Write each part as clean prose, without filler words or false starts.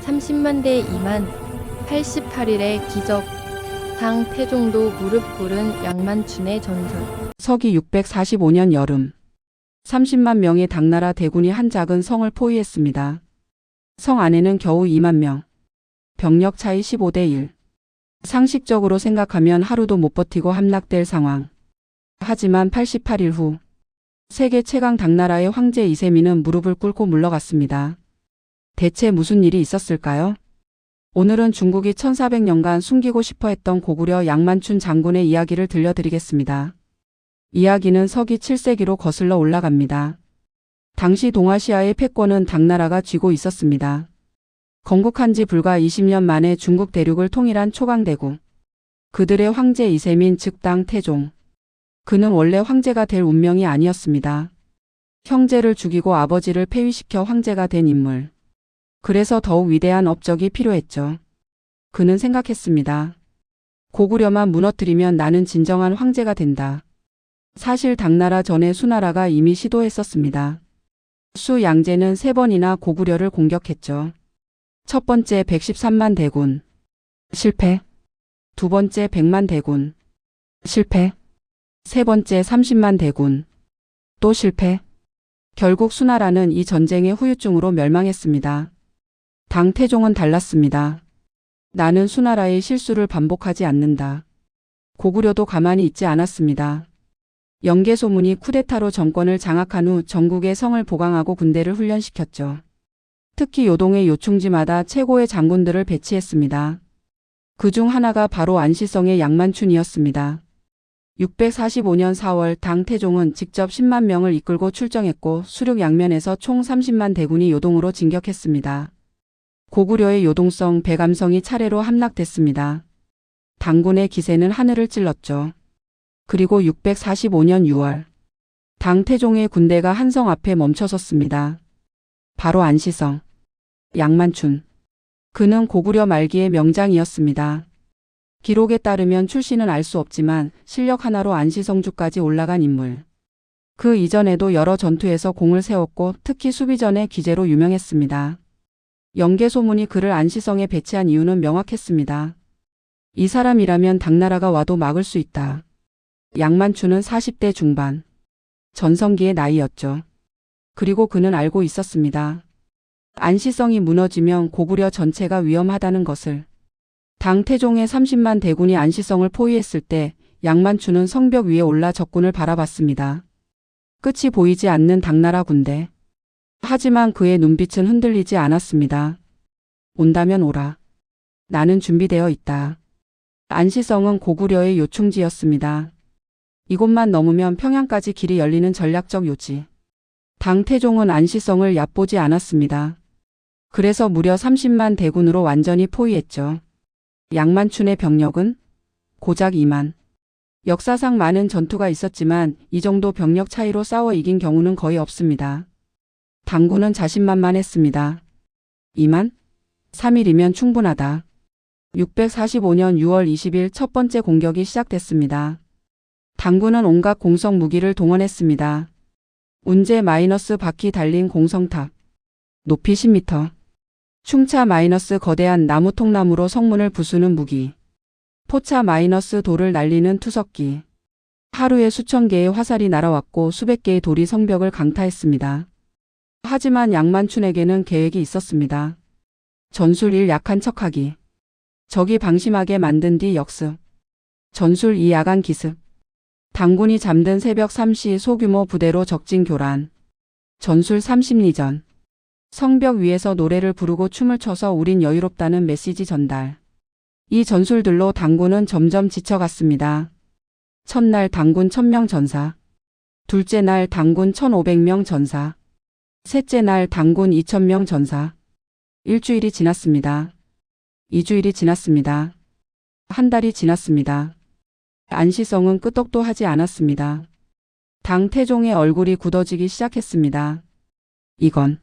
30만 대 2만 88일의 기적. 당 태종도 무릎 꿇은 양만춘의 전설. 서기 645년 여름 30만 명의 당나라 대군이 한 작은 성을 포위했습니다. 성 안에는 겨우 2만 명. 병력 차이 15대 1. 상식적으로 생각하면 하루도 못 버티고 함락될 상황. 하지만 88일 후 세계 최강 당나라의 황제 이세민은 무릎을 꿇고 물러갔습니다. 대체 무슨 일이 있었을까요? 오늘은 중국이 1400년간 숨기고 싶어 했던 고구려 양만춘 장군의 이야기를 들려드리겠습니다. 이야기는 서기 7세기로 거슬러 올라갑니다. 당시 동아시아의 패권은 당나라가 쥐고 있었습니다. 건국한 지 불과 20년 만에 중국 대륙을 통일한 초강대국. 그들의 황제 이세민 즉 당 태종. 그는 원래 황제가 될 운명이 아니었습니다. 형제를 죽이고 아버지를 폐위시켜 황제가 된 인물. 그래서 더욱 위대한 업적이 필요했죠. 그는 생각했습니다. 고구려만 무너뜨리면 나는 진정한 황제가 된다. 사실 당나라 전에 수나라가 이미 시도했었습니다. 수 양제는 3번이나 고구려를 공격했죠. 첫 번째 113만 대군. 실패. 두 번째 100만 대군. 실패. 세 번째 30만 대군. 또 실패. 결국 수나라는 이 전쟁의 후유증으로 멸망했습니다. 당 태종은 달랐습니다. 나는 수나라의 실수를 반복하지 않는다. 고구려도 가만히 있지 않았습니다. 영계소문이 쿠데타로 정권을 장악한 후 전국의 성을 보강하고 군대를 훈련시켰죠. 특히 요동의 요충지마다 최고의 장군들을 배치했습니다. 그중 하나가 바로 안시성의 양만춘이었습니다. 645년 4월 당 태종은 직접 10만 명을 이끌고 출정했고 수륙 양면에서 총 30만 대군이 요동으로 진격했습니다. 고구려의 요동성, 배감성이 차례로 함락됐습니다. 당군의 기세는 하늘을 찔렀죠. 그리고 645년 6월 당 태종의 군대가 한 성 앞에 멈춰섰습니다. 바로 안시성. 양만춘. 그는 고구려 말기의 명장이었습니다. 기록에 따르면 출신은 알 수 없지만 실력 하나로 안시성주까지 올라간 인물. 그 이전에도 여러 전투에서 공을 세웠고 특히 수비전의 기재로 유명했습니다. 영계소문이 그를 안시성에 배치한 이유는 명확했습니다. 이 사람이라면 당나라가 와도 막을 수 있다. 양만춘은 40대 중반. 전성기의 나이였죠. 그리고 그는 알고 있었습니다. 안시성이 무너지면 고구려 전체가 위험하다는 것을. 당 태종의 30만 대군이 안시성을 포위했을 때 양만춘은 성벽 위에 올라 적군을 바라봤습니다. 끝이 보이지 않는 당나라 군대. 하지만 그의 눈빛은 흔들리지 않았습니다. 온다면 오라. 나는 준비되어 있다. 안시성은 고구려의 요충지였습니다. 이곳만 넘으면 평양까지 길이 열리는 전략적 요지. 당 태종은 안시성을 얕보지 않았습니다. 그래서 무려 30만 대군으로 완전히 포위했죠. 양만춘의 병력은 고작 2만. 역사상 많은 전투가 있었지만 이 정도 병력 차이로 싸워 이긴 경우는 거의 없습니다. 당군은 자신만만했습니다. 2만? 3일이면 충분하다. 645년 6월 20일 첫 번째 공격이 시작됐습니다. 당군은 온갖 공성 무기를 동원했습니다. 운제 마이너스 바퀴 달린 공성탑. 높이 10m. 충차 마이너스 거대한 나무 통나무로 성문을 부수는 무기. 포차 마이너스 돌을 날리는 투석기. 하루에 수천 개의 화살이 날아왔고 수백 개의 돌이 성벽을 강타했습니다. 하지만 양만춘에게는 계획이 있었습니다. 전술 1 약한 척하기. 적이 방심하게 만든 뒤 역습. 전술 2 야간 기습. 당군이 잠든 새벽 3시 소규모 부대로 적진 교란. 전술 3 심리전. 성벽 위에서 노래를 부르고 춤을 춰서 우린 여유롭다는 메시지 전달. 이 전술들로 당군은 점점 지쳐갔습니다. 첫날 당군 1000명 전사. 둘째 날 당군 1500명 전사. 셋째 날 당군 2000명 전사. 일주일이 지났습니다. 2주일이 지났습니다. 한 달이 지났습니다. 안시성은 끄떡도 하지 않았습니다. 당 태종의 얼굴이 굳어지기 시작했습니다. 이건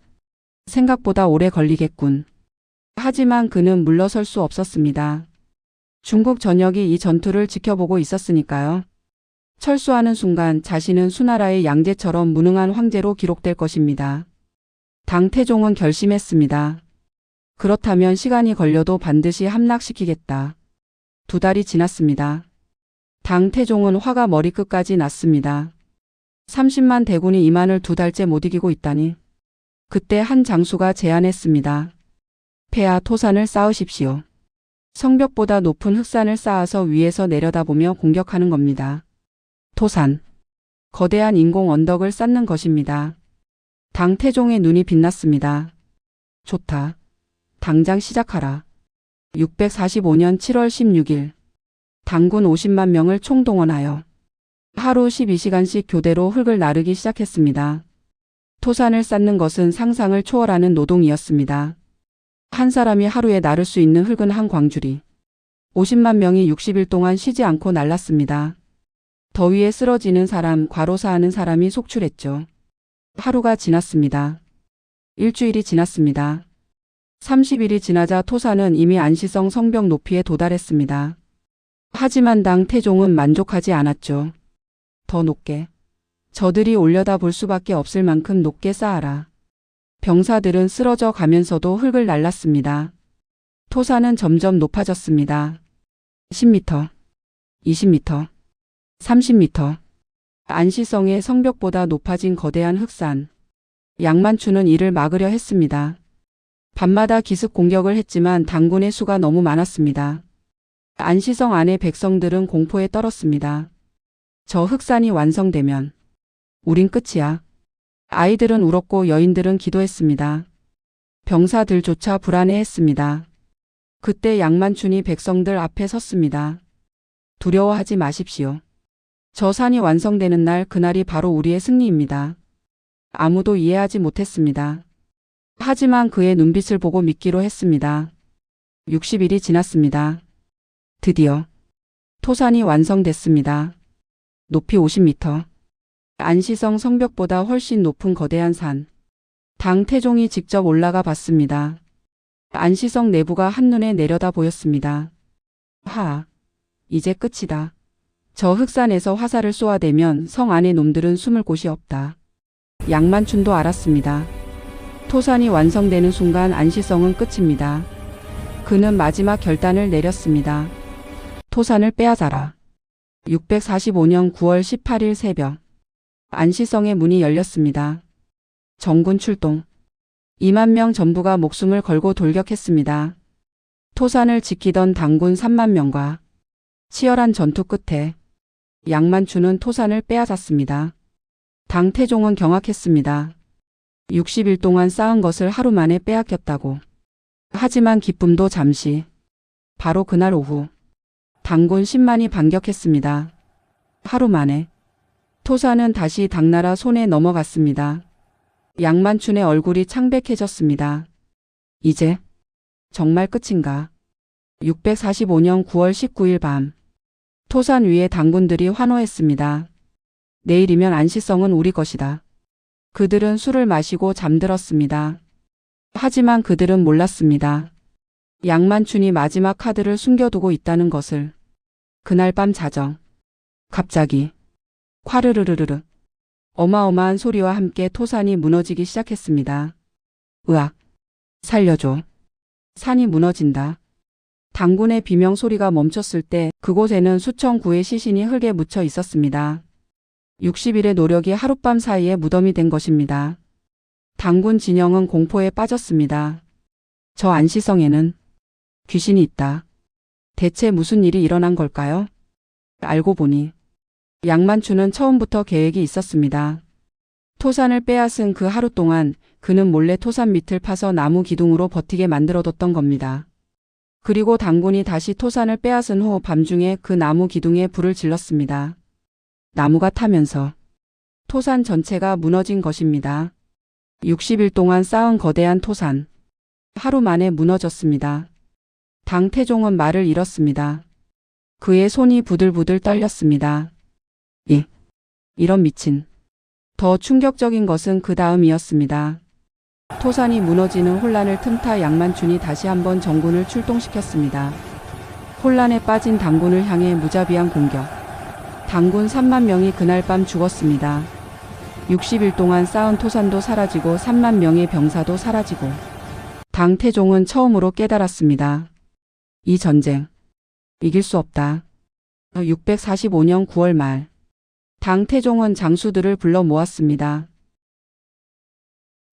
생각보다 오래 걸리겠군. 하지만 그는 물러설 수 없었습니다. 중국 전역이 이 전투를 지켜보고 있었으니까요. 철수하는 순간 자신은 수나라의 양제처럼 무능한 황제로 기록될 것입니다. 당 태종은 결심했습니다. 그렇다면 시간이 걸려도 반드시 함락시키겠다. 2달이 지났습니다. 당 태종은 화가 머리끝까지 났습니다. 30만 대군이 이만을 2달째 못 이기고 있다니. 그때 한 장수가 제안했습니다. 폐하 토산을 쌓으십시오. 성벽보다 높은 흑산을 쌓아서 위에서 내려다보며 공격하는 겁니다. 토산. 거대한 인공 언덕을 쌓는 것입니다. 당 태종의 눈이 빛났습니다. 좋다. 당장 시작하라. 645년 7월 16일. 당군 50만 명을 총동원하여 하루 12시간씩 교대로 흙을 나르기 시작했습니다. 토산을 쌓는 것은 상상을 초월하는 노동이었습니다. 한 사람이 하루에 나를 수 있는 흙은 한 광주리. 50만 명이 60일 동안 쉬지 않고 날랐습니다. 더위에 쓰러지는 사람, 과로사하는 사람이 속출했죠. 하루가 지났습니다. 일주일이 지났습니다. 30일이 지나자 토산은 이미 안시성 성벽 높이에 도달했습니다. 하지만 당 태종은 만족하지 않았죠. 더 높게. 저들이 올려다 볼 수밖에 없을 만큼 높게 쌓아라. 병사들은 쓰러져 가면서도 흙을 날랐습니다. 토산은 점점 높아졌습니다. 10m, 20m, 30m. 안시성의 성벽보다 높아진 거대한 흑산. 양만추는 이를 막으려 했습니다. 밤마다 기습 공격을 했지만 당군의 수가 너무 많았습니다. 안시성 안의 백성들은 공포에 떨었습니다. 저 흑산이 완성되면 우린 끝이야. 아이들은 울었고 여인들은 기도했습니다. 병사들조차 불안해했습니다. 그때 양만춘이 백성들 앞에 섰습니다. 두려워하지 마십시오. 저 산이 완성되는 날, 그날이 바로 우리의 승리입니다. 아무도 이해하지 못했습니다. 하지만 그의 눈빛을 보고 믿기로 했습니다. 60일이 지났습니다. 드디어 토산이 완성됐습니다. 높이 50m. 안시성 성벽보다 훨씬 높은 거대한 산. 당 태종이 직접 올라가 봤습니다. 안시성 내부가 한눈에 내려다 보였습니다. 이제 끝이다. 저 흑산에서 화살을 쏘아대면 성 안의 놈들은 숨을 곳이 없다. 양만춘도 알았습니다. 토산이 완성되는 순간 안시성은 끝입니다. 그는 마지막 결단을 내렸습니다. 토산을 빼앗아라. 645년 9월 18일 새벽. 안시성의 문이 열렸습니다. 정군 출동. 2만 명 전부가 목숨을 걸고 돌격했습니다. 토산을 지키던 당군 3만 명과 치열한 전투 끝에 양만추는 토산을 빼앗았습니다. 당 태종은 경악했습니다. 60일 동안 쌓은 것을 하루 만에 빼앗겼다고. 하지만 기쁨도 잠시. 바로 그날 오후 당군 10만이 반격했습니다. 하루 만에 토산은 다시 당나라 손에 넘어갔습니다. 양만춘의 얼굴이 창백해졌습니다. 이제 정말 끝인가? 645년 9월 19일 밤. 토산 위에 당군들이 환호했습니다. 내일이면 안시성은 우리 것이다. 그들은 술을 마시고 잠들었습니다. 하지만 그들은 몰랐습니다. 양만춘이 마지막 카드를 숨겨두고 있다는 것을. 그날 밤 자정. 갑자기 콰르르르르르. 어마어마한 소리와 함께 토산이 무너지기 시작했습니다. 으악. 살려줘. 산이 무너진다. 당군의 비명 소리가 멈췄을 때 그곳에는 수천 구의 시신이 흙에 묻혀 있었습니다. 60일의 노력이 하룻밤 사이에 무덤이 된 것입니다. 당군 진영은 공포에 빠졌습니다. 저 안시성에는 귀신이 있다. 대체 무슨 일이 일어난 걸까요? 알고 보니 양만추는 처음부터 계획이 있었습니다. 토산을 빼앗은 그 하루 동안 그는 몰래 토산 밑을 파서 나무 기둥으로 버티게 만들어뒀던 겁니다. 그리고 당군이 다시 토산을 빼앗은 후 밤중에 그 나무 기둥에 불을 질렀습니다. 나무가 타면서 토산 전체가 무너진 것입니다. 60일 동안 쌓은 거대한 토산. 하루 만에 무너졌습니다. 당 태종은 말을 잃었습니다. 그의 손이 부들부들 떨렸습니다. 이런 미친. 더 충격적인 것은 그 다음이었습니다. 토산이 무너지는 혼란을 틈타 양만춘이 다시 한번 정군을 출동시켰습니다. 혼란에 빠진 당군을 향해 무자비한 공격. 당군 3만 명이 그날 밤 죽었습니다. 60일 동안 쌓은 토산도 사라지고 3만 명의 병사도 사라지고 당태종은 처음으로 깨달았습니다. 이 전쟁, 이길 수 없다. 645년 9월 말, 당태종은 장수들을 불러 모았습니다.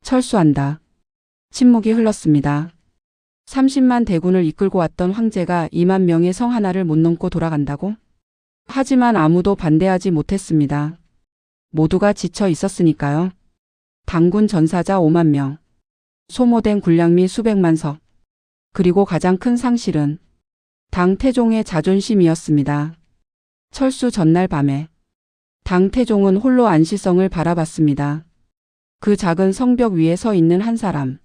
철수한다. 침묵이 흘렀습니다. 30만 대군을 이끌고 왔던 황제가 2만 명의 성 하나를 못 넘고 돌아간다고? 하지만 아무도 반대하지 못했습니다. 모두가 지쳐 있었으니까요. 당군 전사자 5만 명, 소모된 군량미 수백만 석, 그리고 가장 큰 상실은 당태종의 자존심이었습니다. 철수 전날 밤에 당태종은 홀로 안시성을 바라봤습니다. 그 작은 성벽 위에 서 있는 한 사람,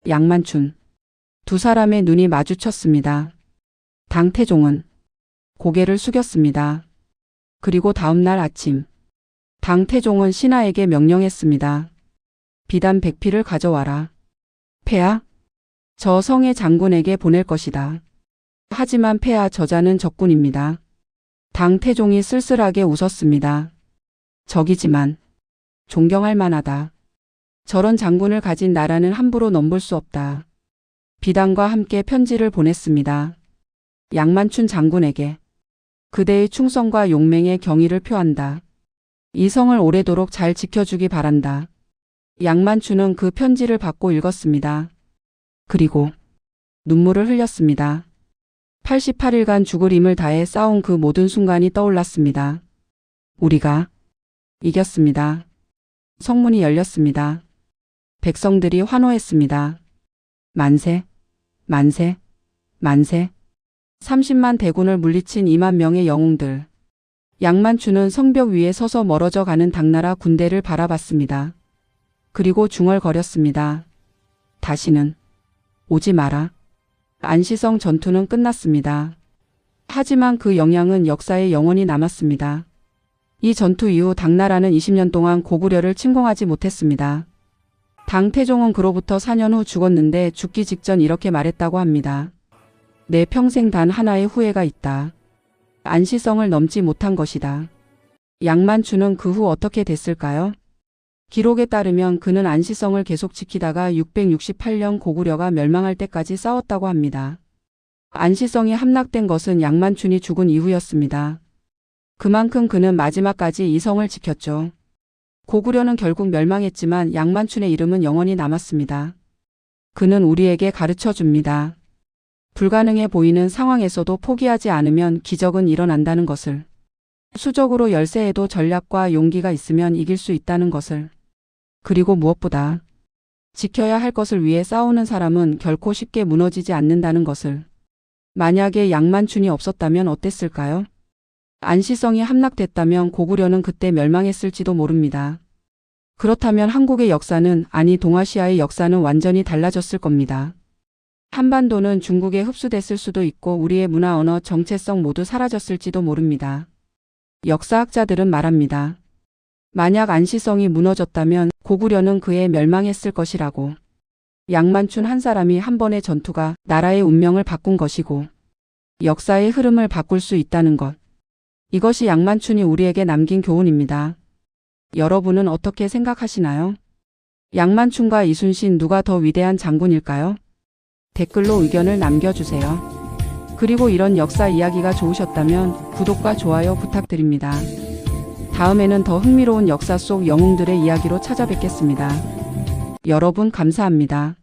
양만춘. 두 사람의 눈이 마주쳤습니다. 당태종은 고개를 숙였습니다. 그리고 다음 날 아침, 당태종은 신하에게 명령했습니다. 비단 100피를 가져와라. 폐하, 저 성의 장군에게 보낼 것이다. 하지만 폐하, 저자는 적군입니다. 당태종이 쓸쓸하게 웃었습니다. 적이지만 존경할 만하다. 저런 장군을 가진 나라는 함부로 넘볼 수 없다. 비단과 함께 편지를 보냈습니다. 양만춘 장군에게 그대의 충성과 용맹에 경의를 표한다. 이 성을 오래도록 잘 지켜주기 바란다. 양만춘은 그 편지를 받고 읽었습니다. 그리고 눈물을 흘렸습니다. 88일간 죽을 힘을 다해 싸운 그 모든 순간이 떠올랐습니다. 우리가 이겼습니다. 성문이 열렸습니다. 백성들이 환호했습니다. 만세, 만세, 만세. 30만 대군을 물리친 2만 명의 영웅들. 양만춘은 성벽 위에 서서 멀어져 가는 당나라 군대를 바라봤습니다. 그리고 중얼거렸습니다. 다시는 오지 마라. 안시성 전투는 끝났습니다. 하지만 그 영향은 역사에 영원히 남았습니다. 이 전투 이후 당나라는 20년 동안 고구려를 침공하지 못했습니다. 당태종은 그로부터 4년 후 죽었는데 죽기 직전 이렇게 말했다고 합니다. 내 평생 단 하나의 후회가 있다. 안시성을 넘지 못한 것이다. 양만춘은 그 후 어떻게 됐을까요? 기록에 따르면 그는 안시성을 계속 지키다가 668년 고구려가 멸망할 때까지 싸웠다고 합니다. 안시성이 함락된 것은 양만춘이 죽은 이후였습니다. 그만큼 그는 마지막까지 이 성을 지켰죠. 고구려는 결국 멸망했지만 양만춘의 이름은 영원히 남았습니다. 그는 우리에게 가르쳐 줍니다. 불가능해 보이는 상황에서도 포기하지 않으면 기적은 일어난다는 것을. 수적으로 열세해도 전략과 용기가 있으면 이길 수 있다는 것을. 그리고 무엇보다 지켜야 할 것을 위해 싸우는 사람은 결코 쉽게 무너지지 않는다는 것을. 만약에 양만춘이 없었다면 어땠을까요? 안시성이 함락됐다면 고구려는 그때 멸망했을지도 모릅니다. 그렇다면 한국의 역사는, 아니 동아시아의 역사는 완전히 달라졌을 겁니다. 한반도는 중국에 흡수됐을 수도 있고 우리의 문화, 언어, 정체성 모두 사라졌을지도 모릅니다. 역사학자들은 말합니다. 만약 안시성이 무너졌다면 고구려는 그에 멸망했을 것이라고. 양만춘 한 사람이 한 번의 전투가 나라의 운명을 바꾼 것이고 역사의 흐름을 바꿀 수 있다는 것. 이것이 양만춘이 우리에게 남긴 교훈입니다. 여러분은 어떻게 생각하시나요? 양만춘과 이순신 누가 더 위대한 장군일까요? 댓글로 의견을 남겨주세요. 그리고 이런 역사 이야기가 좋으셨다면 구독과 좋아요 부탁드립니다. 다음에는 더 흥미로운 역사 속 영웅들의 이야기로 찾아뵙겠습니다. 여러분 감사합니다.